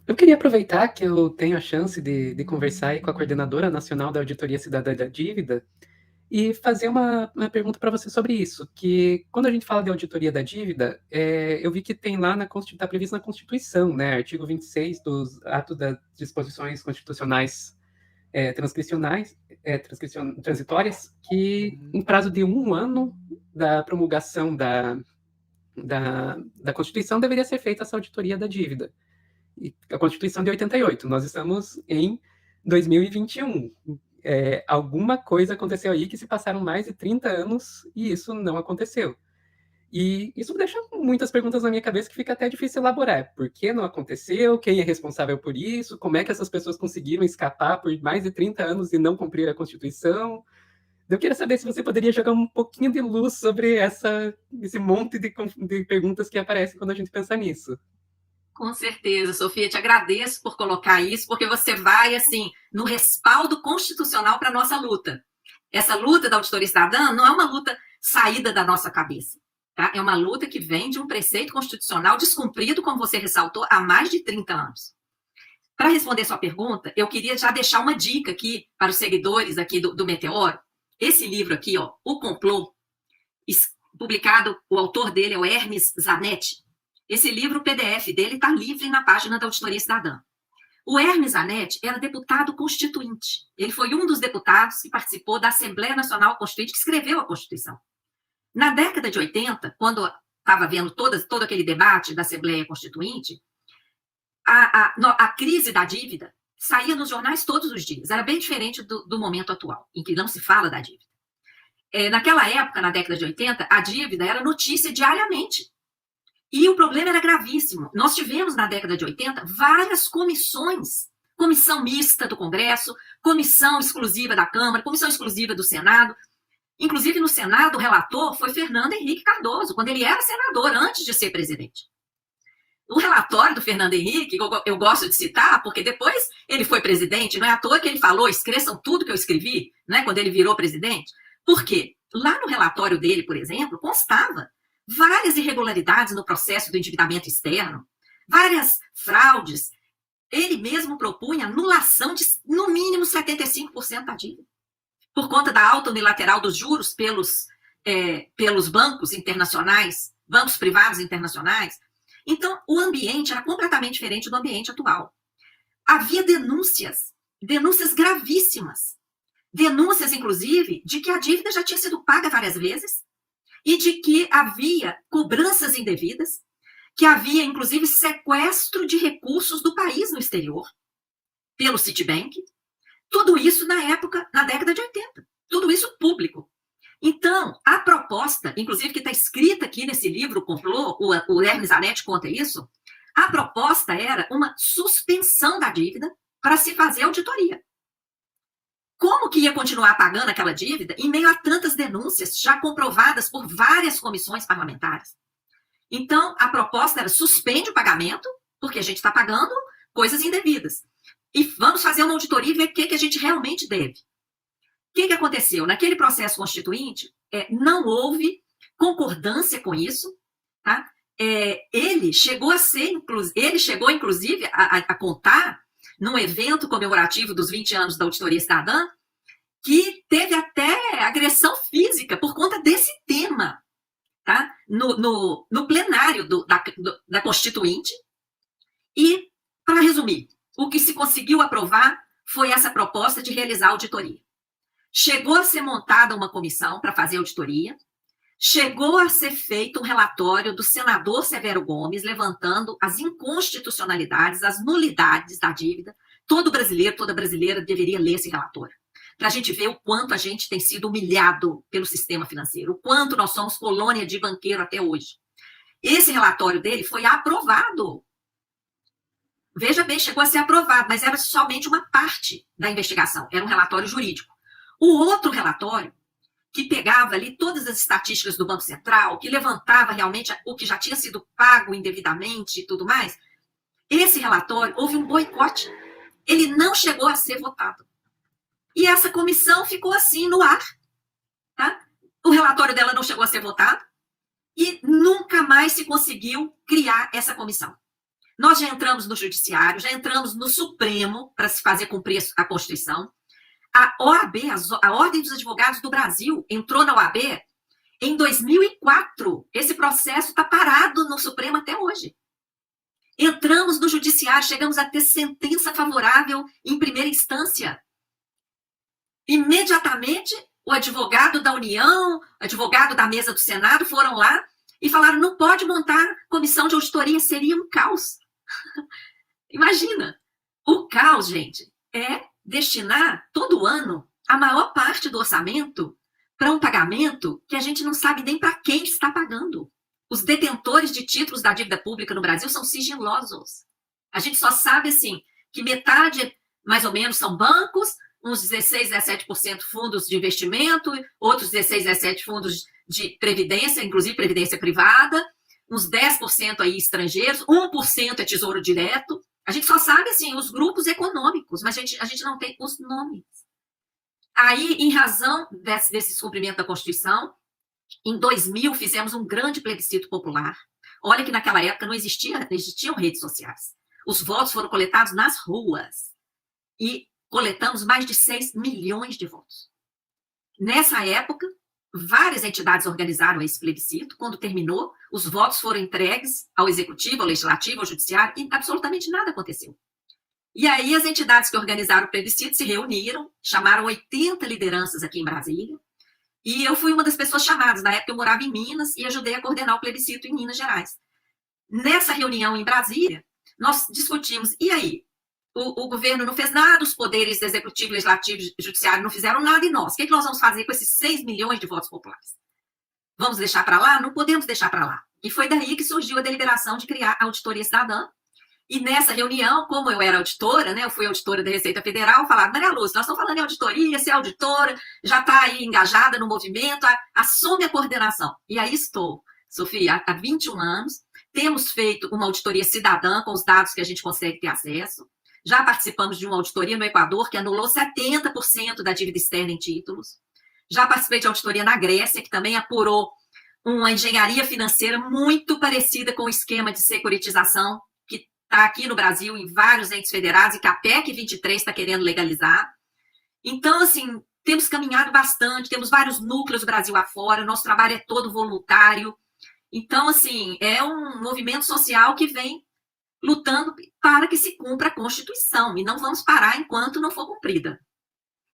Eu queria aproveitar que eu tenho a chance de conversar aí com a Coordenadora Nacional da Auditoria Cidadã da Dívida e fazer uma pergunta para você sobre isso, que quando a gente fala de auditoria da dívida, eu vi que tem lá está previsto na Constituição, né, artigo 26 dos atos das disposições constitucionais transitórias, que em prazo de 1 ano da promulgação da Constituição deveria ser feita essa auditoria da dívida. E a Constituição de 88, nós estamos em 2021. Alguma coisa aconteceu aí que se passaram mais de 30 anos e isso não aconteceu. E isso deixa muitas perguntas na minha cabeça que fica até difícil elaborar. Por que não aconteceu? Quem é responsável por isso? Como é que essas pessoas conseguiram escapar por mais de 30 anos e não cumprir a Constituição? Eu queria saber se você poderia jogar um pouquinho de luz sobre esse monte de perguntas que aparecem quando a gente pensa nisso. Com certeza, Sofia, te agradeço por colocar isso, porque você vai, assim, no respaldo constitucional para a nossa luta. Essa luta da auditoria cidadã não é uma luta saída da nossa cabeça, tá? É uma luta que vem de um preceito constitucional descumprido, como você ressaltou, há mais de 30 anos. Para responder sua pergunta, eu queria já deixar uma dica aqui para os seguidores aqui do Meteoro. Esse livro aqui, ó, O Complô, publicado, o autor dele é o Hermes Zanetti. Esse livro, o PDF dele, está livre na página da Auditoria Cidadã. O Hermes Zanetti era deputado constituinte. Ele foi um dos deputados que participou da Assembleia Nacional Constituinte, que escreveu a Constituição. Na década de 80, quando estava havendo todo aquele debate da Assembleia Constituinte, a crise da dívida saía nos jornais todos os dias. Era bem diferente do momento atual, em que não se fala da dívida. Naquela época, na década de 80, a dívida era notícia diariamente. E o problema era gravíssimo. Nós tivemos, na década de 80, várias comissões. Comissão mista do Congresso, comissão exclusiva da Câmara, comissão exclusiva do Senado. Inclusive, no Senado, o relator foi Fernando Henrique Cardoso, quando ele era senador, antes de ser presidente. O relatório do Fernando Henrique, eu gosto de citar, porque depois ele foi presidente, não é à toa que ele falou, esqueçam tudo que eu escrevi, né, quando ele virou presidente. Por quê? Lá no relatório dele, por exemplo, constava várias irregularidades no processo do endividamento externo, várias fraudes. Ele mesmo propunha anulação de, no mínimo, 75% da dívida, por conta da alta unilateral dos juros pelos bancos internacionais, bancos privados internacionais. Então, o ambiente era completamente diferente do ambiente atual. Havia denúncias gravíssimas. Denúncias, inclusive, de que a dívida já tinha sido paga várias vezes e de que havia cobranças indevidas, que havia, inclusive, sequestro de recursos do país no exterior, pelo Citibank. Tudo isso na época, na década de 80. Tudo isso público. Então, a proposta, inclusive que está escrita aqui nesse livro, Complô, o Hermes Zanetti conta isso, a proposta era uma suspensão da dívida para se fazer auditoria. Como que ia continuar pagando aquela dívida em meio a tantas denúncias já comprovadas por várias comissões parlamentares? Então, a proposta era suspende o pagamento, porque a gente está pagando coisas indevidas. E vamos fazer uma auditoria e ver o que a gente realmente deve. O que aconteceu? Naquele processo constituinte, não houve concordância com isso, tá? Ele chegou, inclusive, a contar, num evento comemorativo dos 20 anos da Auditoria Cidadã, que teve até agressão física por conta desse tema, tá? No plenário da Constituinte. E, para resumir, o que se conseguiu aprovar foi essa proposta de realizar auditoria. Chegou a ser montada uma comissão para fazer auditoria, chegou a ser feito um relatório do senador Severo Gomes, levantando as inconstitucionalidades, as nulidades da dívida. Todo brasileiro, toda brasileira deveria ler esse relatório, para a gente ver o quanto a gente tem sido humilhado pelo sistema financeiro, o quanto nós somos colônia de banqueiro até hoje. Esse relatório dele foi aprovado. Veja bem, chegou a ser aprovado, mas era somente uma parte da investigação, era um relatório jurídico. O outro relatório, que pegava ali todas as estatísticas do Banco Central, que levantava realmente o que já tinha sido pago indevidamente e tudo mais, esse relatório, houve um boicote. Ele não chegou a ser votado. E essa comissão ficou assim no ar. Tá? O relatório dela não chegou a ser votado e nunca mais se conseguiu criar essa comissão. Nós já entramos no Judiciário, já entramos no Supremo para se fazer cumprir a Constituição. A OAB, a Ordem dos Advogados do Brasil, entrou na OAB em 2004. Esse processo está parado no Supremo até hoje. Entramos no Judiciário, chegamos a ter sentença favorável em primeira instância. Imediatamente, o advogado da União, advogado da mesa do Senado foram lá e falaram: não pode montar comissão de auditoria, seria um caos. Imagina, o caos, gente, é destinar todo ano a maior parte do orçamento para um pagamento que a gente não sabe nem para quem está pagando. Os detentores de títulos da dívida pública no Brasil são sigilosos. A gente só sabe, assim, que metade, mais ou menos, são bancos, uns 16, 17% fundos de investimento, outros 16, 17% fundos de previdência, inclusive previdência privada, uns 10% aí estrangeiros, 1% é tesouro direto. A gente só sabe, assim, os grupos econômicos, mas a gente não tem os nomes. Aí, em razão desse descumprimento da Constituição, em 2000 fizemos um grande plebiscito popular. Olha que naquela época não existiam redes sociais. Os votos foram coletados nas ruas. E coletamos mais de 6 milhões de votos. Nessa época, várias entidades organizaram esse plebiscito. Quando terminou, os votos foram entregues ao Executivo, ao Legislativo, ao Judiciário, e absolutamente nada aconteceu. E aí as entidades que organizaram o plebiscito se reuniram, chamaram 80 lideranças aqui em Brasília, e eu fui uma das pessoas chamadas. Na época eu morava em Minas e ajudei a coordenar o plebiscito em Minas Gerais. Nessa reunião em Brasília, nós discutimos, e aí? O governo não fez nada, os poderes executivo, legislativo e judiciário não fizeram nada, e nós? O que nós vamos fazer com esses 6 milhões de votos populares? Vamos deixar para lá? Não podemos deixar para lá. E foi daí que surgiu a deliberação de criar a Auditoria Cidadã. E nessa reunião, como eu era auditora, né, eu fui auditora da Receita Federal, falaram: Maria Lúcia, nós estamos falando em auditoria, você é auditora, já está aí engajada no movimento, assume a coordenação. E aí estou, Sofia, há 21 anos, temos feito uma auditoria cidadã com os dados que a gente consegue ter acesso. Já participamos de uma auditoria no Equador que anulou 70% da dívida externa em títulos. Já participei de auditoria na Grécia, que também apurou uma engenharia financeira muito parecida com o esquema de securitização que está aqui no Brasil em vários entes federados e que a PEC 23 está querendo legalizar. Então, assim, temos caminhado bastante, temos vários núcleos do Brasil afora, nosso trabalho é todo voluntário. Então, assim, é um movimento social que vem lutando para que se cumpra a Constituição, e não vamos parar enquanto não for cumprida.